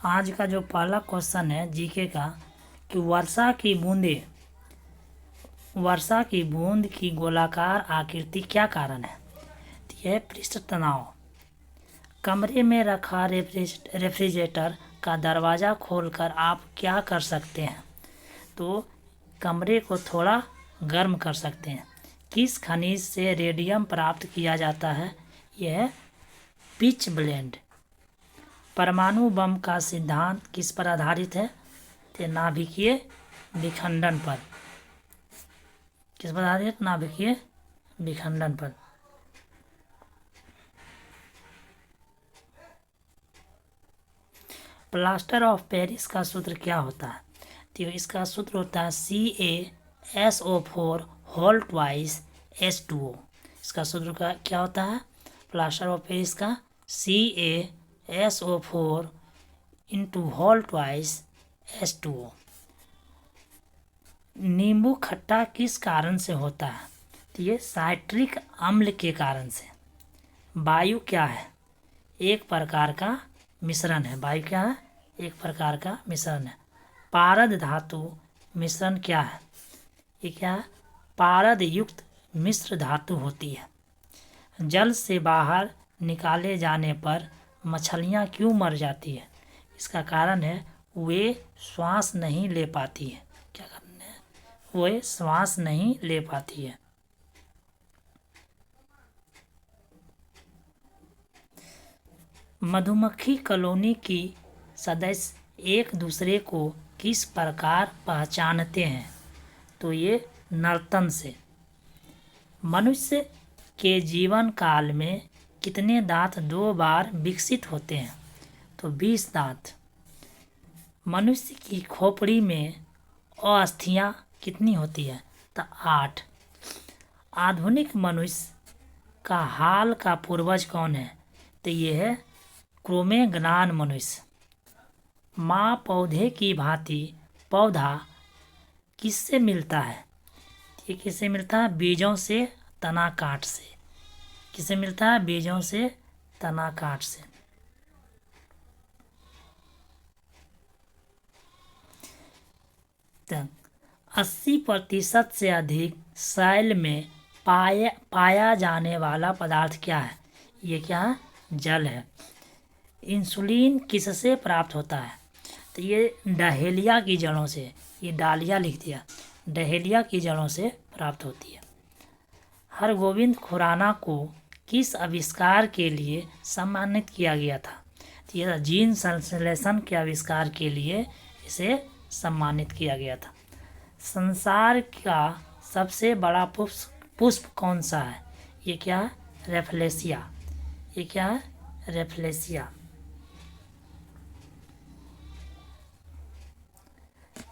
आज का जो पहला क्वेश्चन है जीके का कि वर्षा की बूंद की गोलाकार आकृति क्या कारण है। तो यह पृष्ठ तनाव। कमरे में रखा रेफ्रिजरेटर का दरवाज़ा खोलकर आप क्या कर सकते हैं। तो कमरे को थोड़ा गर्म कर सकते हैं। किस खनिज से रेडियम प्राप्त किया जाता है। यह पिच ब्लेंड। परमाणु बम का सिद्धांत किस पर आधारित है। तो नाभिकीय विखंडन पर। किस पर आधारित। नाभिकीय विखंडन पर। प्लास्टर ऑफ पेरिस का सूत्र क्या होता है। तो इसका सूत्र होता है CaSO4 होल ट्वाइस H2O। इसका सूत्र का क्या होता है। प्लास्टर ऑफ पेरिस का CaSO4 into whole twice H2O। नींबू खट्टा किस कारण से होता है। तो ये साइट्रिक अम्ल के कारण से। वायु क्या है। एक प्रकार का मिश्रण है। वायु क्या है। एक प्रकार का मिश्रण है। पारद धातु मिश्रण क्या है। ये क्या है। पारद युक्त मिश्र धातु होती है। जल से बाहर निकाले जाने पर मछलियाँ क्यों मर जाती है। इसका कारण है वे श्वास नहीं ले पाती है। क्या कारण है। वे श्वास नहीं ले पाती है। मधुमक्खी कॉलोनी की सदस्य एक दूसरे को किस प्रकार पहचानते हैं। तो ये नर्तन से। मनुष्य के जीवन काल में कितने दांत 2 बार विकसित होते हैं। तो 20 दांत। मनुष्य की खोपड़ी में अस्थियां कितनी होती है। तो 8। आधुनिक मनुष्य का हाल का पूर्वज कौन है। तो ये है क्रोमेगनान मनुष्य। माँ पौधे की भांति पौधा किससे मिलता है। ये किससे मिलता है। बीजों से, तना काट से। किससे मिलता है। बीजों से, तना काट से। 80% से अधिक सैल में पाया जाने वाला पदार्थ क्या है। ये क्या है। जल है। इंसुलिन किससे प्राप्त होता है। तो ये डहेलिया की जड़ों से। ये डालिया लिख दिया। डहेलिया की जड़ों से प्राप्त होती है। हरगोविंद खुराना को किस आविष्कार के लिए सम्मानित किया गया था। तो ये जीन संश्लेषण के आविष्कार के लिए इसे सम्मानित किया गया था। संसार का सबसे बड़ा पुष्प कौन सा है। ये क्या है। रेफ्लेसिया। ये क्या है। रेफ्लेसिया।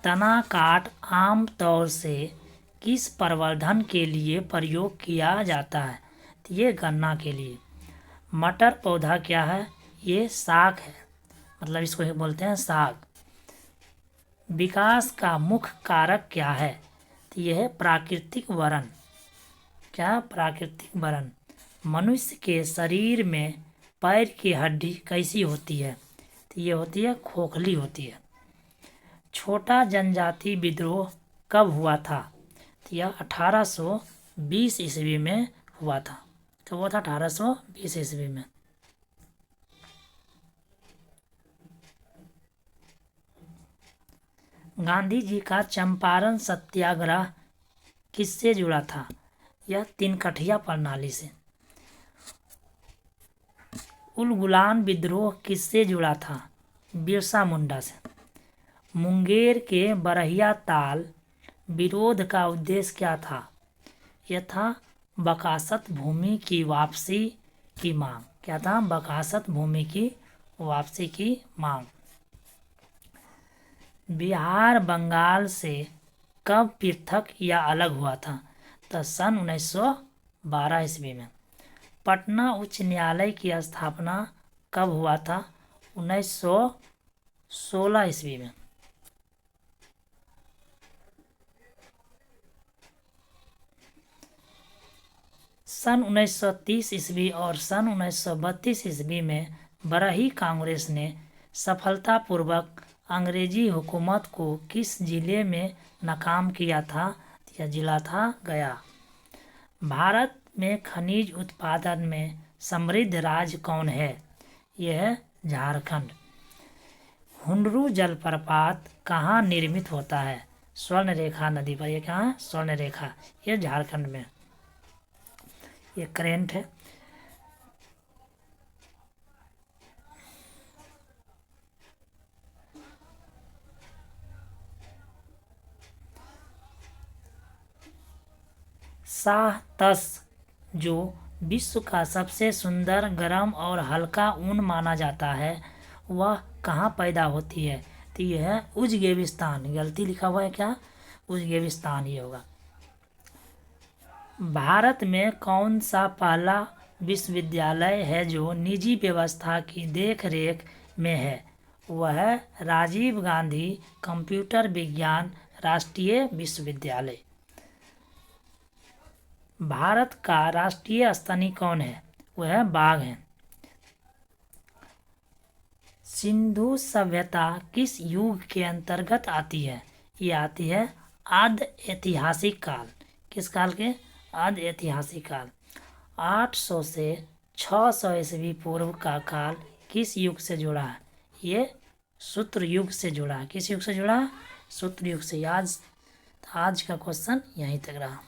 तना काट आम तौर से किस प्रवर्धन के लिए प्रयोग किया जाता है। तो ये गन्ना के लिए। मटर पौधा क्या है। ये साग है। मतलब इसको बोलते हैं साग। विकास का मुख्य कारक क्या है। तो यह है प्राकृतिक वरण। क्या। प्राकृतिक वरण। मनुष्य के शरीर में पैर की हड्डी कैसी होती है। तो ये होती है खोखली होती है। छोटा जनजाति विद्रोह कब हुआ था। तो यह 1820 ईस्वी में हुआ था। कब हुआ था। 1820 ईस्वी में। गांधी जी का चंपारण सत्याग्रह किससे जुड़ा था। यह तिनकठिया प्रणाली से। उलगुलान विद्रोह किससे जुड़ा था। बिरसा मुंडा से। मुंगेर के बरहिया ताल विरोध का उद्देश्य क्या था। यह था बकासत भूमि की वापसी की मांग। क्या था। बकासत भूमि की वापसी की मांग। बिहार बंगाल से कब पृथक या अलग हुआ था। तो सन 1912 ईस्वी में। पटना उच्च न्यायालय की स्थापना कब हुआ था। 1916 ईस्वी में। सन 1930 ईस्वी और सन 1932 ईस्वी में बरही कांग्रेस ने सफलतापूर्वक अंग्रेजी हुकूमत को किस जिले में नाकाम किया था? यह जिला था गया। भारत में खनिज उत्पादन में समृद्ध राज्य कौन है? यह है झारखंड। हुंडरू जलप्रपात कहाँ निर्मित होता है? स्वर्णरेखा नदी पर। यह कहाँ है? स्वर्णरेखा, यह झारखंड में। ये करेंट है। शाहतस, जो विश्व का सबसे सुंदर, गर्म और हल्का ऊन माना जाता है, वह कहाँ पैदा होती है? तो यह है उज़्बेकिस्तान। गलती लिखा हुआ है क्या? उज़्बेकिस्तान ही होगा। भारत में कौन सा पहला विश्वविद्यालय है जो निजी व्यवस्था की देखरेख में है? वह है राजीव गांधी कंप्यूटर विज्ञान राष्ट्रीय विश्वविद्यालय। भारत का राष्ट्रीय स्तनी कौन है? वह है बाघ है। सिंधु सभ्यता किस युग के अंतर्गत आती है? ये आती है आद्य ऐतिहासिक काल। किस काल के? आद्य ऐतिहासिक काल। 800 से 600 ईस्वी पूर्व का काल किस युग से जुड़ा है? ये सूत्र युग से जुड़ा है। किस युग से जुड़ा है? सूत्र युग से। आज का क्वेश्चन यहीं तक रहा।